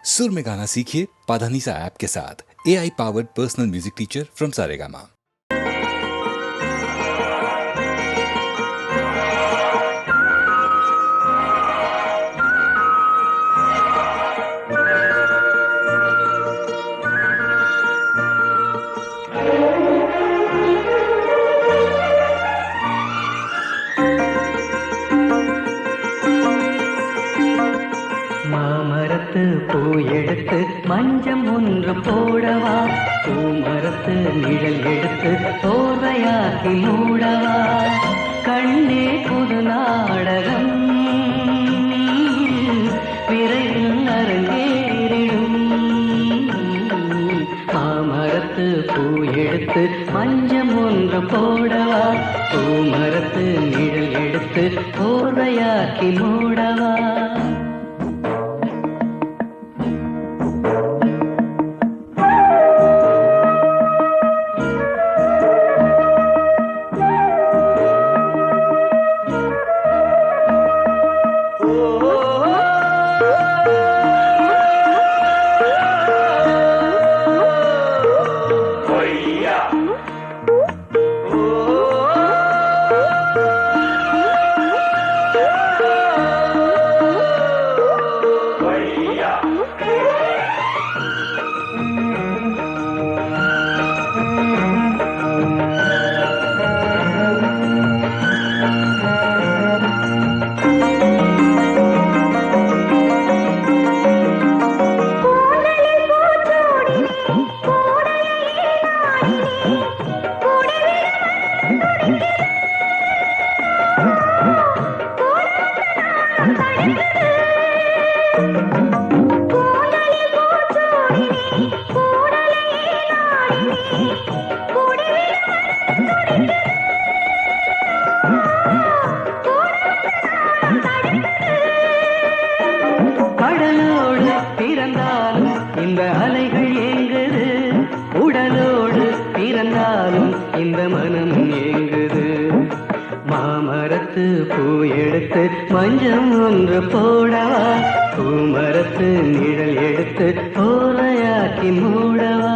सुर में गाना सीखिए पाधानीसा ऐप के साथ। AI powered personal music teacher from Saregama. மாமரத்து பூ எடுத்து மஞ்சம் ஒன்று போடவா, பூமரத்து நிழல் எடுத்து தோர்வையாக்கி மூடவா, கண்ணே புது நாடகம் விரைவில் அரங்கேறிடும். மாமரத்து பூ எடுத்து மஞ்சம் ஒன்று போடவா, பூமரத்து நிழல் எடுத்து தோர்வையாக்கி மூடவா. கடலோடு பிறந்தாலும் இந்த அலைகள் ஏங்குது, உடலோடு பிறந்தாலும் இந்த மனம் ஏங்குது. மாமரத்து பூ எடுத்து மஞ்சம் ஒன்று போடவா, பூமரத்து நிழல் எடுத்து ஓலையாக்கி மூடவா.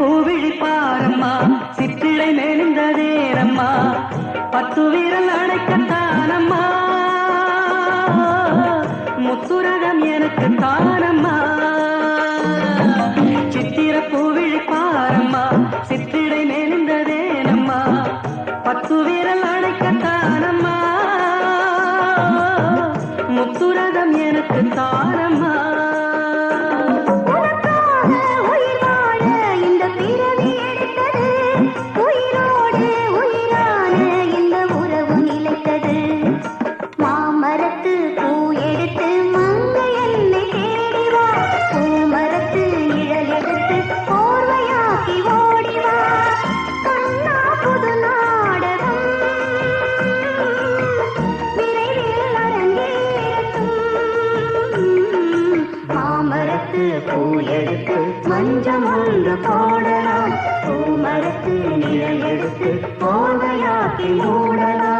பூவிழி பாரம்மா, சிற்றிடை மெலிந்ததேரம்மா, பத்து வீரல் அடைக்கத்தானம்மா, முத்துரகம் எனக்கு தானம்மா. சித்திர பூவிழி பாரம்மா, சிற்றிடை மெலிந்ததேனம்மா, பத்து வீரல் அடைக்கத்தானம்மா, முத்துரகம் எனக்கு தானம்மா. பூ எடுத்து மஞ்சம் ஒன்று போடலாம், பூமரத்து நிழல் எடுத்து போதையாக்கி மூடலாம்.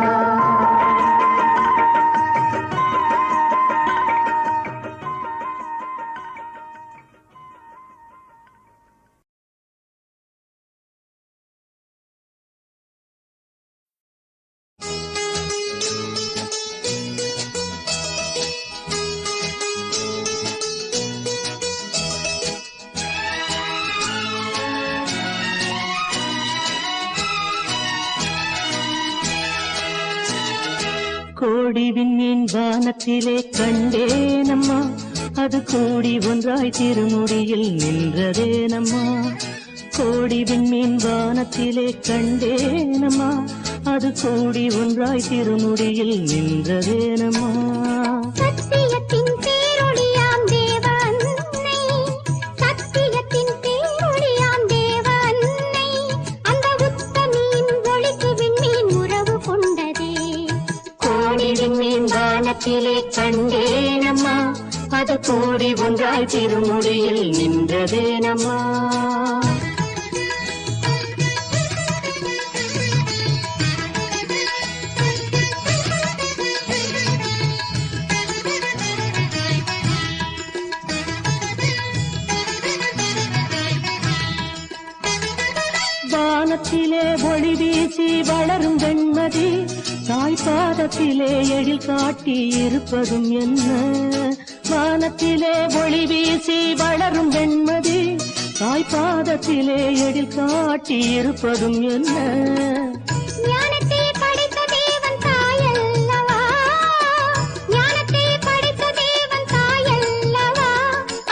கோடி விண்மீன் வானத்திலே கண்டேனம்மா, அது கூடி ஒன்றாய் திருமுடியில் நின்றதேனம்மா. கோடி விண்மீன் வானத்திலே கண்டேனம்மா, அது கூடி ஒன்றாய் திருமுடியில் நின்றதேனம்மா. சத்தியத்தின் பேரொளியாம் தேவ அன்னை, சத்தியத்தின் பேரொளியாம் தேவ அன்னை, அந்த உத்தமியின் ஒளிக்கு விண்மீன் உறவு கொண்டதே. கோடி விண்மீன் வானத்திலே கண்டேனம்மா, அது கூடி ஒன்றாய் திருமுடியில் நின்றதேனம்மா. வானத்திலே ஒளி வீசி வளரும் வெண்மதி, தாய்பாதத்திலே எழில் காட்டி இருப்பதும் என்ன. வானத்திலே ஒளி வீசி வளரும் வெண்மதி, தாய்பாதத்திலே எழில் காட்டி இருப்பதும் என்ன. ஞானத்தை படைத்த தேவன் தாயல்லவா, ஞானத்தை படைத்த தேவன் தாயல்லவா,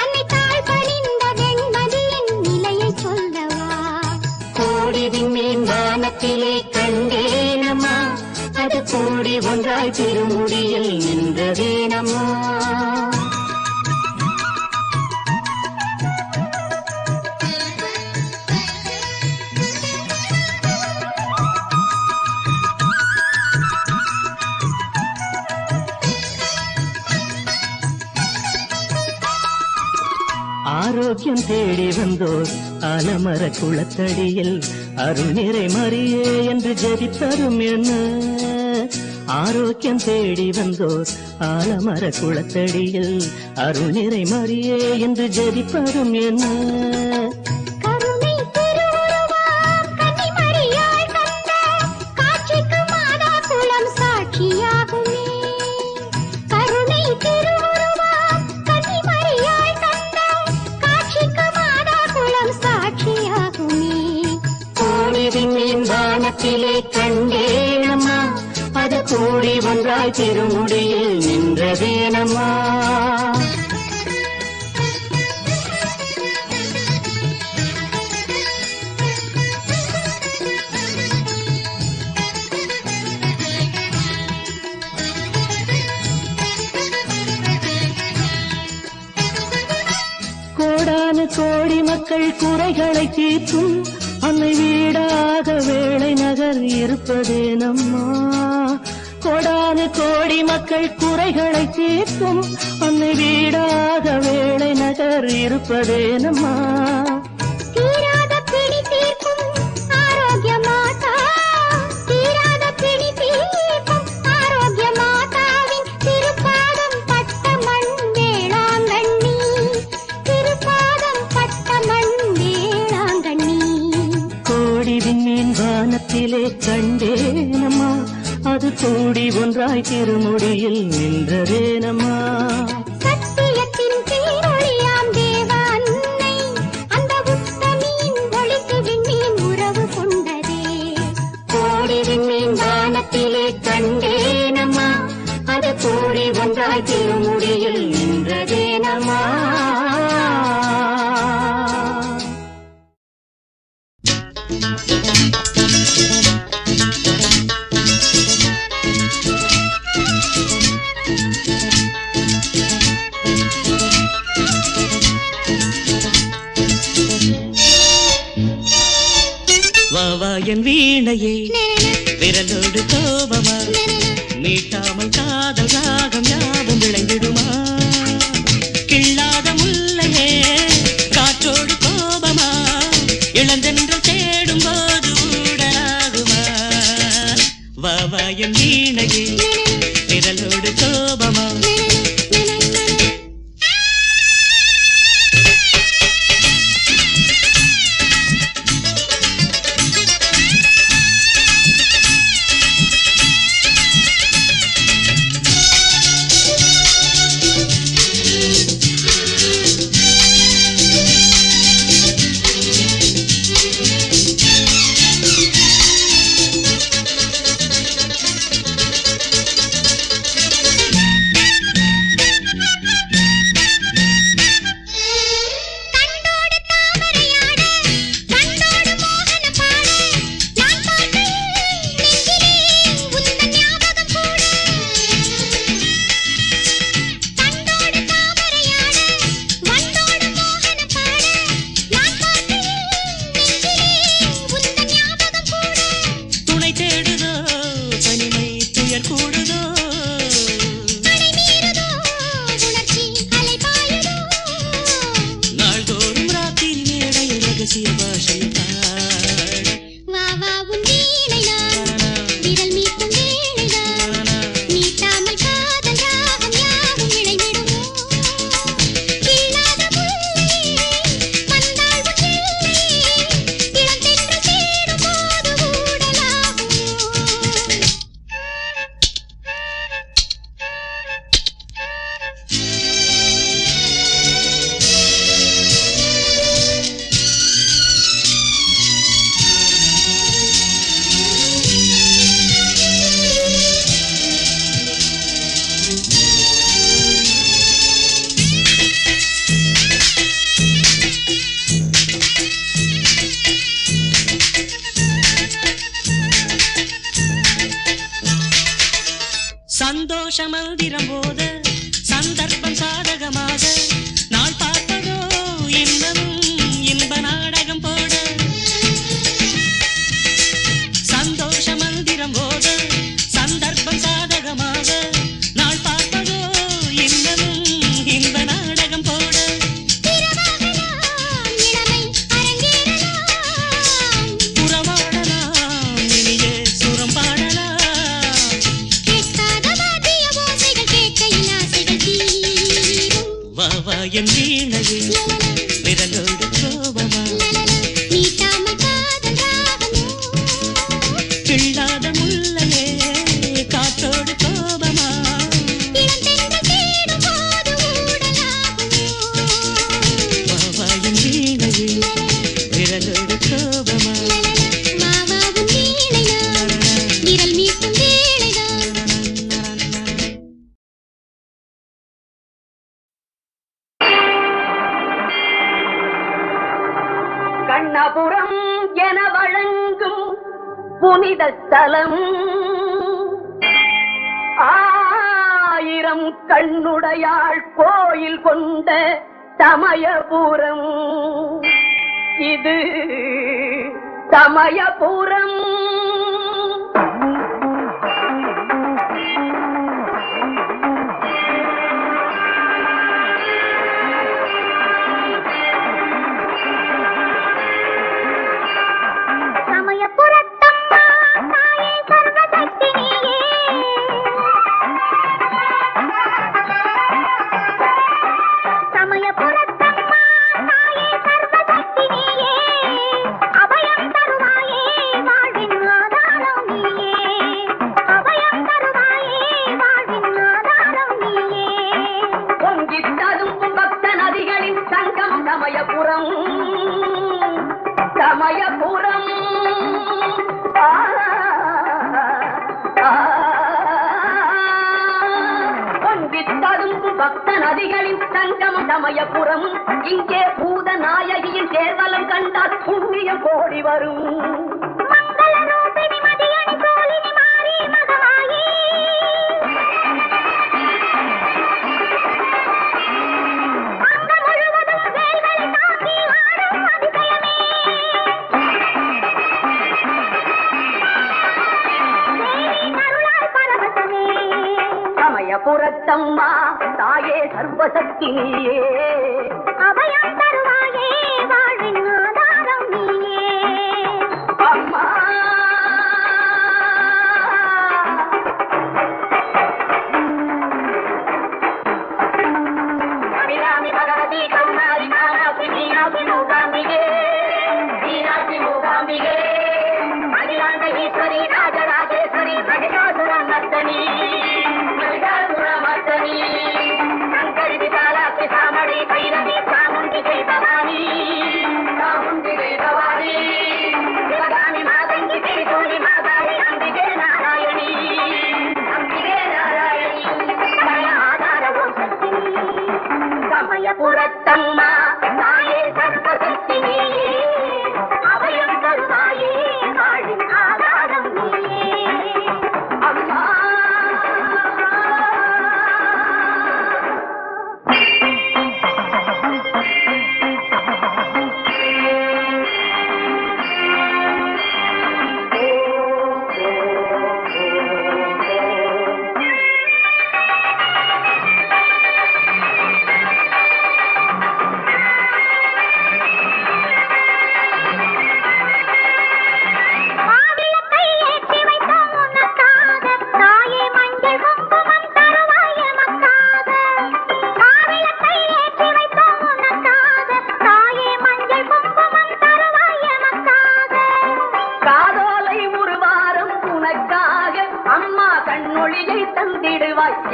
அன்னை தாழ் பணிந்த வெண்மதியின் நிலையை சொல்லவா. கோடி விண்மீன் வானத்திலே கண்டேனம்மா, அது கூடி ஒன்றாய் திருமுடியில் நின்றதேனம்மா. ஆரோக்கியம் தேடி வந்தோர் அலமர குளத்தடியில் அருள் நிறை மறியே என்று ஜெபித்தரும் என்ன. ஆரோக்கியம் தேடி வந்தோர் ஆலமர குளத்தடியில் அருள் நிறை மறியே என்று ஜெபிப்பதும் என்ன. கருணை திருவுருவாம் கன்னிமரியாள் கண்ட காட்சிக்கு மாதா குலம் சாட்சியாகுமே. கருணை திருவுருவாம் கன்னிமரியாள் கண்ட காட்சிக்கு மாதா குலம் சாட்சியாகுமே. கோடி விண்மீன் வானத்திலே கண்டேனம்மா, அது கூடி ஒன்றாய் திருமுடியில் நின்றதேனம்மா. கோடானு கோடி மக்கள் குறைகளை தீர்க்கும் அன்னை வீடாக வேளை நகர் இருப்பதேனம்மா. கோடானு கோடி மக்கள் குறைகளை தீர்க்கும் அன்னை வீடாக வேளை நகர் இருப்பதேனம்மா. தீராத பிணி தீர்க்கும் ஆரோக்கிய மாதா, தீராத பிணி தீர்க்கும் ஆரோக்கிய மாதாவின் திருப்பாதம் பட்ட மண் வேளாங்கண்ணி, திருப்பாதம் பட்ட மண் வேளாங்கண்ணி. கோடி விண்மீன் வானத்திலே கண்டேனம்மா, அது கூடி ஒன்றாய் திருமுடியில் நின்றதேனம்மா. சத்தியத்தின் பேரொளியாம் தேவ அன்னை, அந்த உத்தமியின் ஒளிக்கு விண்மீன் உறவு கொண்டதே. கோடி விண்மீன் வானத்திலே கண்டேனம்மா, அது கூடி ஒன்றாய் திருமுடியில் நின்றதேனம்மா. வாவா என் வீணையே விரலோடு கோபமா, மீட்டாமல் காதல் ராகம் யாவும் விளைந்திடுமா. கிள்ளாத முல்லையே காற்றோடு கோபமா, இளந்தென்றும் தேடும் போது ஊடலாகுமா. வாவா என் வீணையே விரலோடு கோபமா. சந்தோஷ மந்திரம் போத சந்தர்ப்பம் சாதகமாக நாள் பார்ப்பதோ இன்னமும் இன்ப நாடகம் போட சந்தோஷ மந்திரம் போத சந்தர்ப்பம் சாதகமாக நாள் பார்ப்பதோ இன்னமும் இன்ப நாடகம் போட புறமாடலாம் இனியே சுரம் பாடலாம் வா வா என் வீணையே விரலோடு கோபமா கிள்ளாத முல்லையே காற்றோடு கோபமா வா வா என் வீணையே விரலோடு கோபமா கண்ணபுரம் என வழங்கும் புனித ஸ்தலம் ஆயிரம் கண்ணுடையாள் கோயில் கொண்ட சமயபுரம் இது சமயபுரம். சமயபுரம் பொங்கித்ததும்பு பக்த நதிகளின் சங்கம் சமயபுரம். இங்கே பூத நாயகியின் சேர்வலம் கண்டால் புண்ணியம் கோடி வரும். புறத்தம்மா தாயே சர்வசக்தி நீயே அபயம் தருவாயே வாழ்வின் ஆதாரம் நீயே அம்மா. அபிராமி பகவதி கண்ணாரி காமாட்சி மீனாட்சி மூகாம்பிகே மீனாட்சி மூகாம்பிகே அகிலாண்ட ஈஸ்வரி ராஜராஜேஸ்வரி மகிஷாசுர நர்த்தனி சங்கரி விசாலாட்சி சாமடி பைரவி சாமுண்டிகை பவானி சாமுண்டிகை பவானி சிவகாமி மாதங்கி திரிசூலி மாதாரி அம்பிகே நாராயணி அம்பிகே நாராயணி ஆதாரவும் சக்தி சமயபுரத்தம்மா தாயே சர்வசக்தி நீயே அபயம் தருவாயே வாழின் ஆதாரம் நீயே அம்மா.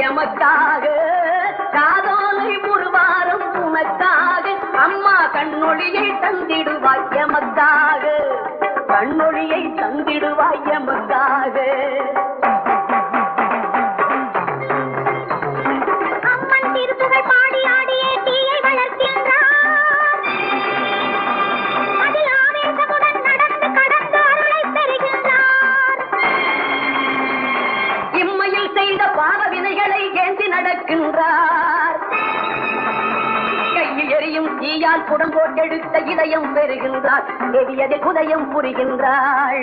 எமக்காக காதோலை ஒரு வாரம் உனக்காக அம்மா கண்ணொழியை தந்திடுவாய் எமக்காக கண்ணொழியை தந்திடுவாய் எமக்காக. அம்மன் திருப்புகள் பாடி ஆடியே தீயை வளர்க்கின்றார். அதில் ஆவேசமுடன் நடந்து கடந்து அருளை பெறுகின்றார். இம்மையில் செய்த பாவ நடக்கின்றார். கையில் எரியும் தீயால் குடம் போட்டெடுத்த இதயம் பெறுகின்றார். எரியதில் உதயம் புரிகின்றாள்.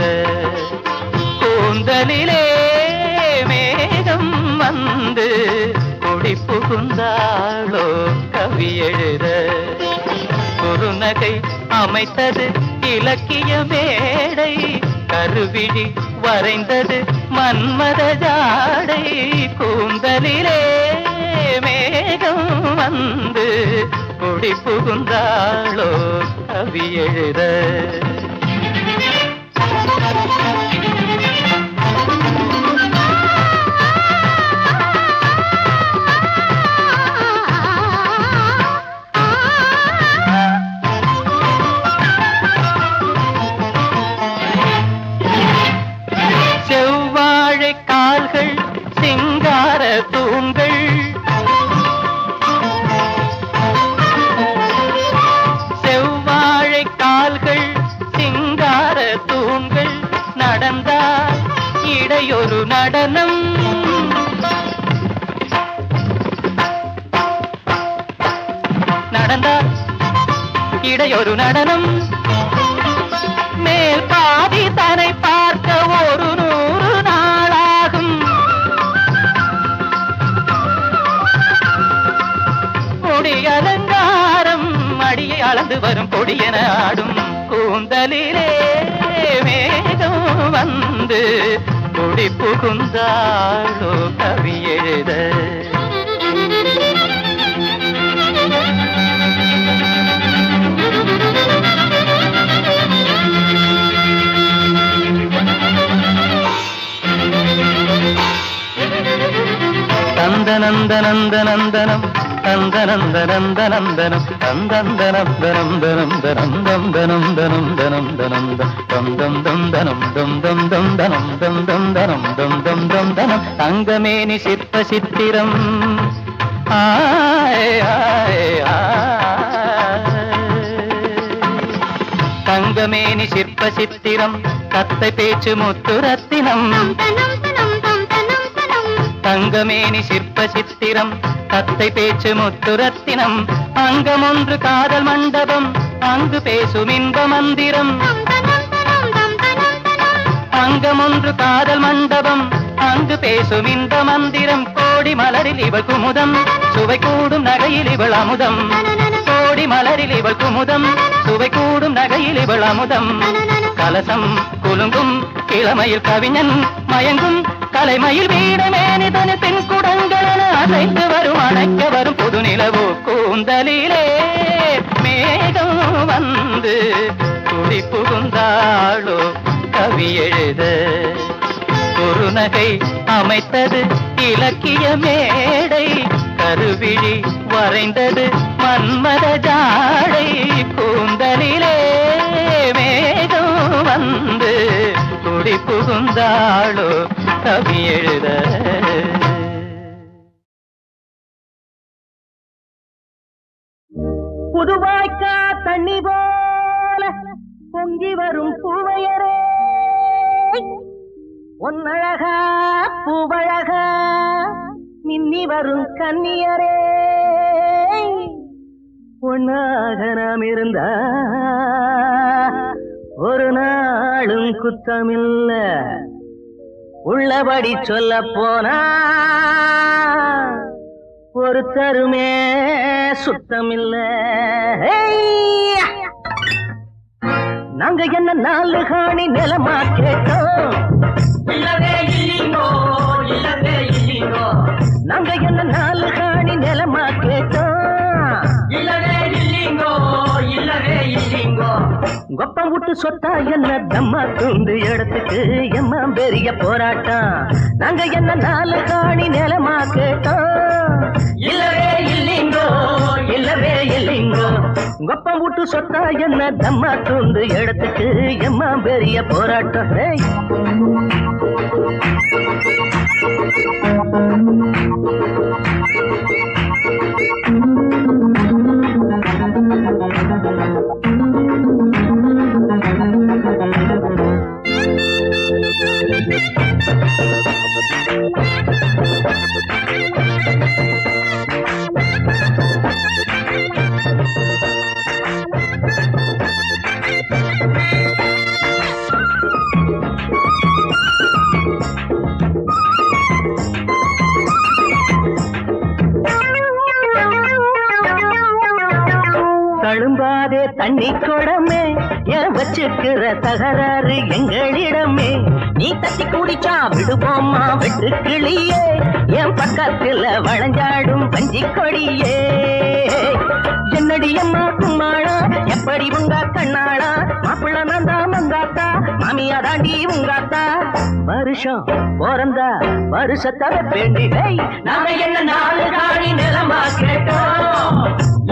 எழுத கூந்தலிலே மேகம் வந்து கொடி புகுந்தாளோ கவி எழுத குறுநகை அமைத்தது இலக்கிய மேடை கருவிழி வரைந்தது மன்மத ஜாடை கூந்தலிலே மேகம் வந்து கொடி புகுந்தாளோ கவி எழுத செவ்வாழை கால்கள் சிங்கார தூண்கள் செவ்வாழை கால்கள் சிங்கார தூண்கள் நடந்தால் இடையொரு நடனம் நடந்தால் இடையொரு நடனம் மேல் பாதி தன்னை பார்க்க ஒரு 100 நாளாகும் கொடி அலங்காரம் அடியை அளந்து வரும் கொடியென ஆடும் கூந்தலிலே மேகம் வந்து கொடி புகுந்தாளோ கவி எழுத நந்தனந்தனந்தனந்தனம் நந்தனந்தனந்தனந்தனம் நந்தனந்தனந்தனந்தனம் தங்கமேனி சிற்ப சித்திரம் தங்கமேனி சிற்ப சித்திரம் கத்தை பேச்சு முத்துரத்தினம் தங்கமேனி சிற்ப சித்திரம் கத்தை பேச்சு முத்துரத்தினம் அங்கம் ஒன்று காதல் மண்டபம் அங்கு பேசும் இன்ப மந்திரம் அங்கம் ஒன்று காதல் மண்டபம் அங்கு பேசும் இன்ப மந்திரம் கோடி மலரில் இவள் குமுதம் சுவை கூடும் நகையில் இவள் அமுதம் கோடி மலரில் இவள் குமுதம் சுவை கூடும் நகையில் இவள் அமுதம் கலசம் குலுங்கும் இளமையில் கவிஞன் மயங்கும் கலைமயில் வீடமேனிதனு தென் குடங்களென அசைந்து வரும் அணைக்க வரும் புது நிலவோ கூந்தலிலே மேகம் வந்து குடி புகுந்தாளோ கவி எழுத குறுநகை அமைத்தது இலக்கிய மேடை கருவிழி வரைந்தது மன்மத ஜாடை கூந்தலிலே மேகம் வந்து குடி புகுந்தாளோ கவி எழுத புதுவாய்க்கா தண்ணி போல பொங்கி வரும் பூவையரே பொன்னழகா பூவழகா மின்னி வரும் கன்னியரே பொன்னாக நாம் இருந்தா ஒரு நாளும் குத்தமில்ல உள்ளபடி சொல்ல போனா ஒரு தருமே சுத்தமில்ல நாங்க என்ன 4 காணி நிலமா கேட்டோம் இல்லவே இல்லீங்கோ இல்லவே இல்லீங்கோ நாங்க என்ன 4 காணி நிலமா கேட்டோம் இல்லவே இல்லீங்கோ இல்லவே இல்லீங்கோ கொப்பம் விட்டு சொத்தா என்ன தம்மா தூண்டு இடத்துக்கு எம்மா பெரிய போராட்டம் நாங்க என்ன 4 காணி நிலமா கேட்டோம் இல்லவே இல்லீங்கோ இல்லவே இல்லீங்கோ கொப்பம் விட்டு சொத்தா என்ன தம்மா தூண்டு இடத்துக்கு எம்மா பெரிய போராட்டம் தண்ணி குடமே ஏன் வச்சுக்கிற தகராறு எங்களிடமே நீ தட்டி குடிச்சா விடுவோமா வெட்டு கிளியே என் பக்கத்துல வளைஞ்சாடும் பஞ்சி கொடியே என்னடி அம்மா கும்மாளா எப்படி உங்க கண்ணாளா மாப்பிள்ள நந்தா மங்காத்தா மாமியா தாண்டி உங்காத்தா வருஷம் பிறந்தா வருஷத்தை வேண்டி நாங்க என்ன நாலு காணி நிலமா கேட்டோம்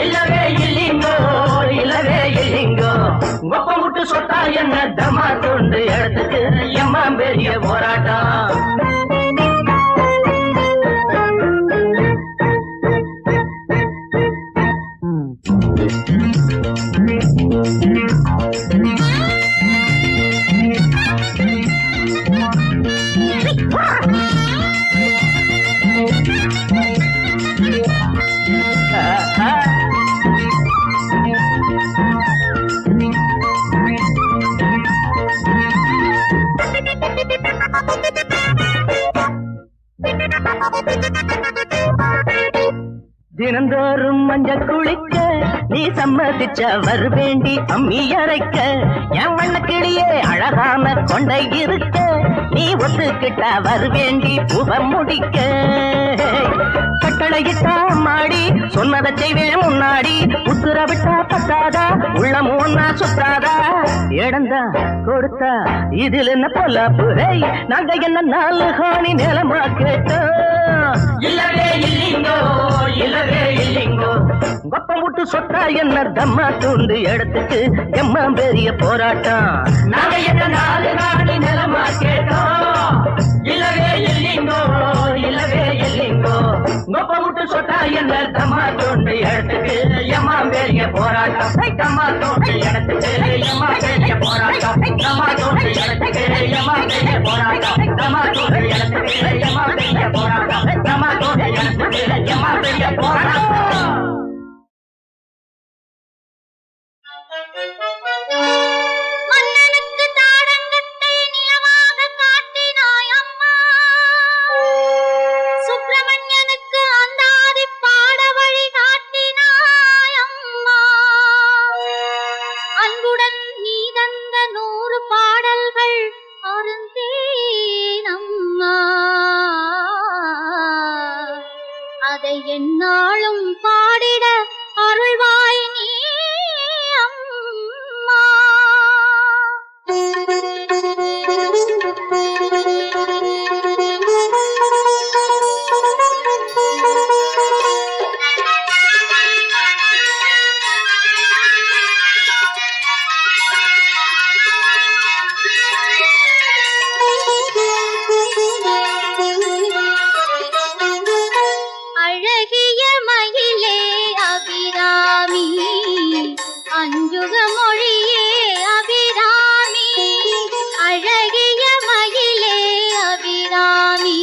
இல்லவே இல்லிங்கோ இல்லவே இல்லிங்கோ ஒப்ப முட்டு சொத்தா என்ன தமா தொண்டு இடத்துக்கு எம்மா பெரிய போராட்டம் தினந்தோறும் மஞ்ச குளிக்க நீ சம்மதிச்ச வருவேண்டி அம்மி அரைக்க என் வண்ண கிளியே அழகான கொண்டை இருக்க நீ ஒத்துக்கிட்ட வருவேண்டி புவ முடிக்க கட்டளையிட்டா மாடி சொன்னதை செய்வேன் முன்னாடி உத்தரவிட்டா பத்தாதா உள்ளம் ஒன்னா சுத்தாதா இடந்தா கொடுத்தா இதில் என்ன பொல்லாப்பு நாங்க என்ன நாலு காணி நிலமா கேட்டோம் இல்லவே இல்லிங்கோ இல்லவே இல்லிங்கோ கொப்ப முட்டு சொத்தா என்ன தம்மா தூண்டு இடத்துக்கு எம்மா பெரிய போராட்டம் நாங்க என்ன நாலு காணி நிலமா கேட்டோம் இல்லவே இல்லிங்கோ இல்லவே இல்லிங்கோ கொப்ப முட்டு சொத்தா என்ன தம்மா தூண்டு இடத்துக்கு எம்மா பெரிய போராட்டம் தம்மா தூண்டு இடத்துக்கு எம்மா பெரிய போராட்டம் தம்மா தூண்டு இடத்துக்கு எம்மா பெரிய போராட்டம் தம்மா தூண்டு இடத்துக்கு எம்மா பெரிய போராட்டம் தம்மா தூண்டு இடத்துக்கு எம்மா பெரிய போராட்டம் மன்னனுக்கு தாடங்கத்தை நிலவாக காட்டினாய் அம்மா சுப்பிரமணியனுக்கு அந்தாதி பாட வழி காட்டினாய் அம்மா அன்புடன் நீ தந்த 100 பாடல்கள் அருந்தேன் அம்மா அதை என்னாலும் பாடிட அருள்வாய் நீ அம்மா அழகிய மயிலே அபிராமி அஞ்சுக மொழியே அபிராமி அழகிய மயிலே அபிராமி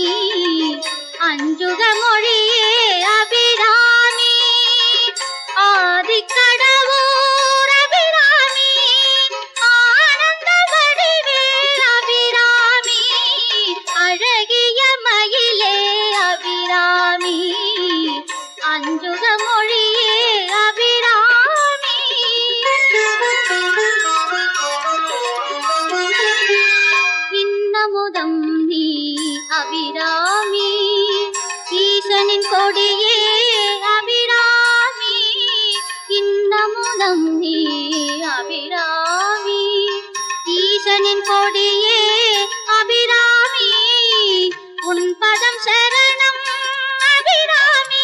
அஞ்சுக மொழியே அபிராமி ஆதிக்கடவுர் அபிராமி ஆனந்த வடிவே அபிராமி அழகிய மயிலே அபிராமி அஞ்சுக மொழியே அபிராமி இன்னமுதம் நீ அபிராமி ஈசனின் கொடியே அபிராமி இன்னமுதம் நீ அபிராமி ஈசனின் கொடியே அபிராமி உன் பதம் சரணம் அபிராமி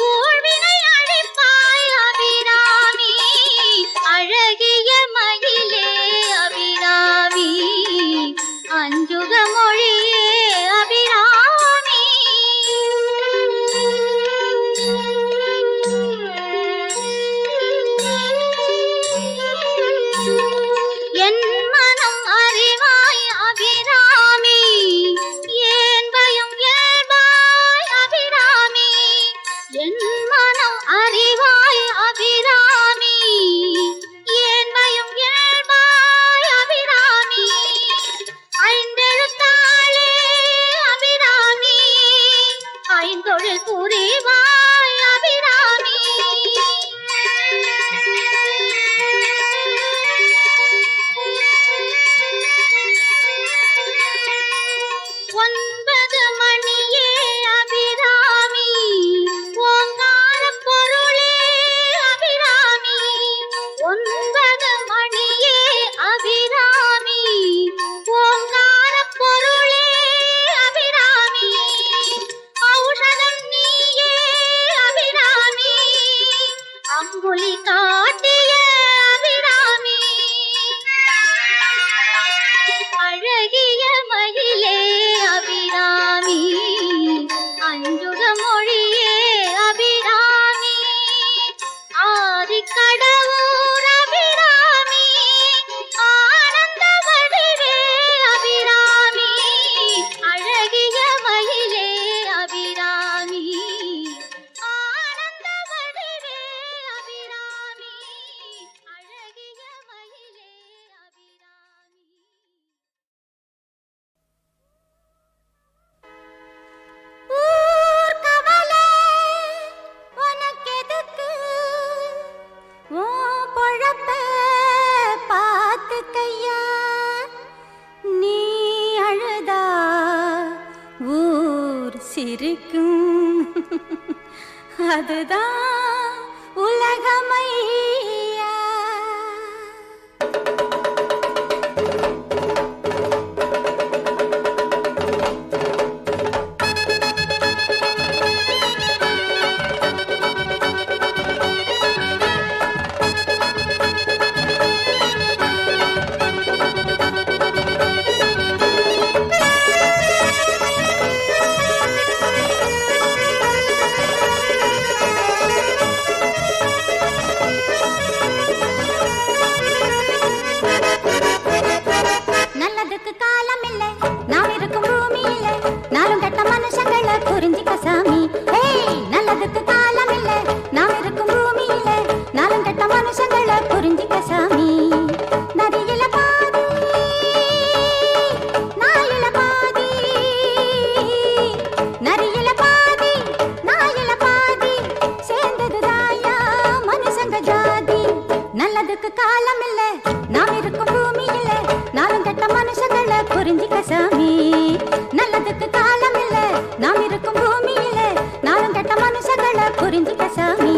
ஊழ்வினை அழிப்பாய் அபிராமி அழகிய மயிலே அபிராமி அஞ்சுக மொழியே அபிராமி என் மனம் அறி அழகிய மயிலே அபிராமி அஞ்சுக மொழியே அபிராமி ஆதிக்கடவுர் அபிராமி ஆனந்த வடிவே அபிராமி அழகிய மயிலே அபிராமி ஆனந்த வடிவே அபிராமி அழகிய மயிலே அபிராமி. ஊர் கவலை உனக்கெதுக்கு உன் பொழப்ப பார்த்துக்கையா நீ அழுதா ஊர் சிரிக்கும் அதுதான் உலகமையா. நல்லதுக்கு காலம் இல்ல நாம் இருக்கும் பூமி இல்ல நாளும் கட்ட மனுஷங்களை புரிஞ்சிக்க சாமி. நல்லதுக்கு காலம் இல்ல நாம் இருக்கும் பூமி இல்ல நாளும் கட்ட மனுஷங்களை புரிஞ்சிக்க சாமி. நதியில பாதி நாயில பாதி நரியில பாதி நாயில பாதி சேர்ந்தது தாயா மனுஷங்க ஜாதி. நல்லதுக்கு காலம் இல்ல நாம் இருக்கும் பூமி இல்ல நாளும் கட்ட மனுஷங்களை புரிஞ்சிக்க சாமி. நல்லதுக்கு காலம் இல்ல நாம் இருக்கும் பூமி இல்ல நாளும் கட்ட மனுஷங்களை புரிஞ்சிக்க சாமி.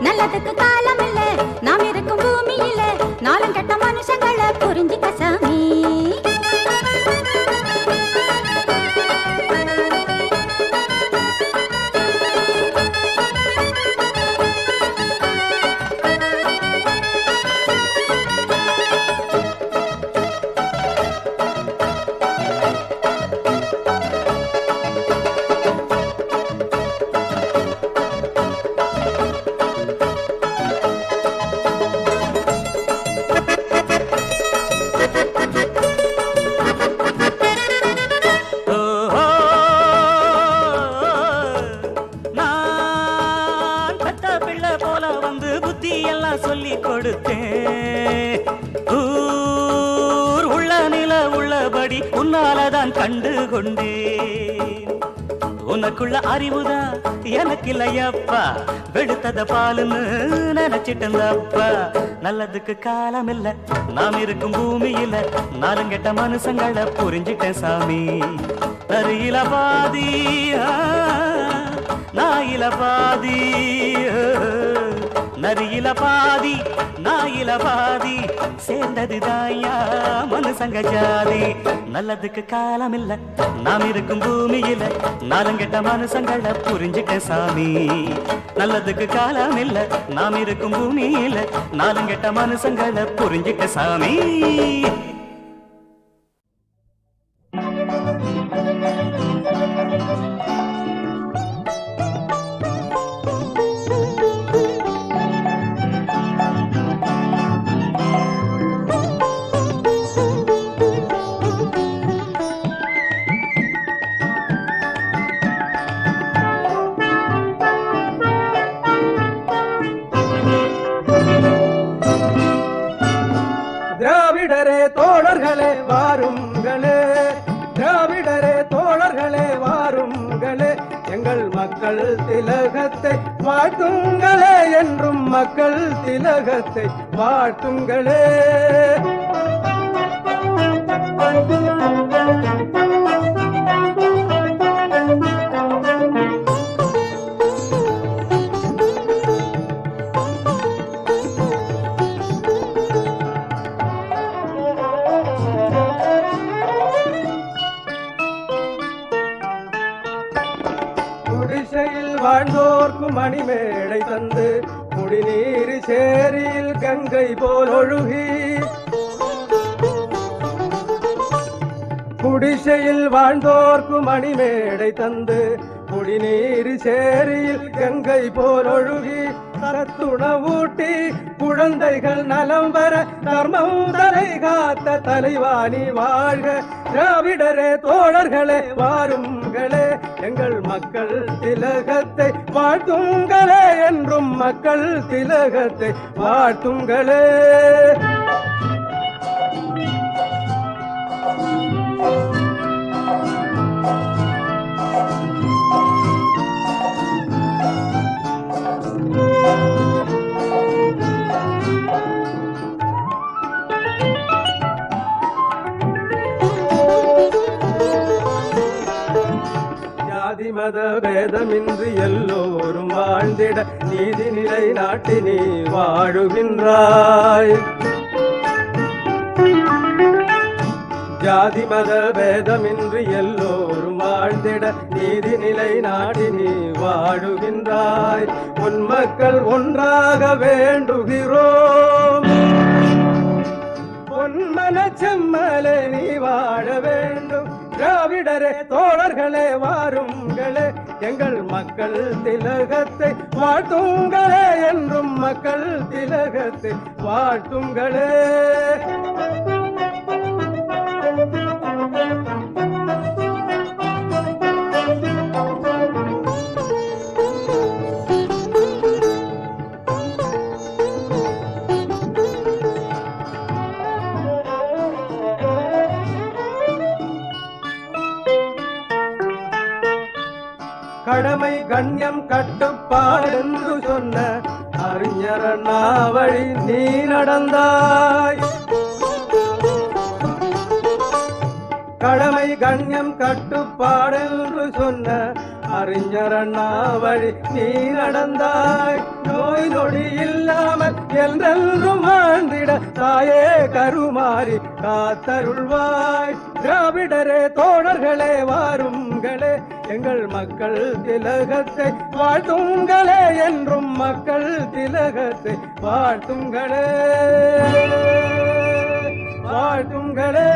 நல்லதுக்கு காலம் இல்ல நாம் இருக்கும் பூமி இல்ல நாளும் கெட்ட மனுஷங்களை புரிஞ்சிக்க சாமி. சொல்லி கொடுத்தேன் ஊர் உள்ள நில உள்ளபடி உன்னாலதான் கண்டு கொண்டேன். உனக்குள்ள அறிவுதான் எனக்கு இல்லையப்பா வெளுத்தத பாலுன்னு நினைச்சிட்டப்பா. நல்லதுக்கு காலம் இல்ல நாம் இருக்கும் பூமியில நாளும் கெட்ட மனுஷங்களை புரிஞ்சிட்டேன் சாமி. அருகில பாதி நாயில பாதி நரியில பாதி நாயில பாதி சேர்ந்தது தாயா மனுஷங்க ஜாதி. நல்லதுக்கு காலம் இல்ல நாம் இருக்கும் பூமியில நாளும் கெட்ட மனுஷங்களை புரிஞ்சிட்ட சாமி. நல்லதுக்கு காலம் இல்ல நாம் இருக்கும் பூமியில நாளும் கெட்ட மனுஷங்களை புரிஞ்சிட்ட சாமி. எங்கள் மக்கள் திலகத்தை வாழ்த்துங்களே, என்றும் மக்கள் திலகத்தை வாழ்த்துங்களே. குடிசையில் வாழ்ந்தோர்க்கு மணிமேடை தந்து குடிநீர் சேரியில் கங்கை போல் ஒழுகி, குடிசையில் வாழ்ந்தோர்க்கு மணிமேடை தந்து குடிநீர் சேரியில் கங்கை போல் ஒழுகி, சத்துணவூட்டி குழந்தைகள் நலம் வர தர்மம் தலை காத்த தலைவாணி வாழ்க. திராவிடரே தோழர்களே வாருங்களே, எங்கள் மக்கள் திலகத்தை வாழ்த்துங்களே, என்றும் மக்கள் திலகத்தை வாழ்த்துங்களே. ஜாதி மத பேதமின்றி எல்லோரும் வாழ்ந்திட நீதி நிலை நாட்டி நீ வாழுகின்றாய். ஜாதி மத பேதமின்றி எல்லோரும் வாழ்ந்திட நீதி நிலை நாடி நீ வாழுகின்றாய். உன் மக்கள் ஒன்றாக வேண்டுகிறோம், உன் மனச்செம்மலே நீ வாழ வேண்டும். திராவிடரே தோழர்களே வாருங்களே, எங்கள் மக்கள் திலகத்தை வாழ்த்துங்களே, என்றும் மக்கள் திலகத்தை வாழ்த்துங்களே. கடமை கண்ணியம் கட்டுப்பாடு என்று சொன்ன அறிஞர் அண்ணா வழி நீ நடந்தாய். கடமை கண்ணியம் கட்டுப்பாடு என்று சொன்ன அறிஞர் அண்ணா வழி நீ நடந்தாய். நோய் நொடி இல்லாமல் என்றென்றும் வாழ்ந்திட தாயே கருமாறி காத்தருள்வாய். திராவிடரே தோழர்களே வாருங்களே, எங்கள் மக்கள் திலகத்தை வாழ்த்துங்களே, என்றும் மக்கள் திலகத்தை வாழ்த்துங்களே வாழ்த்துங்களே.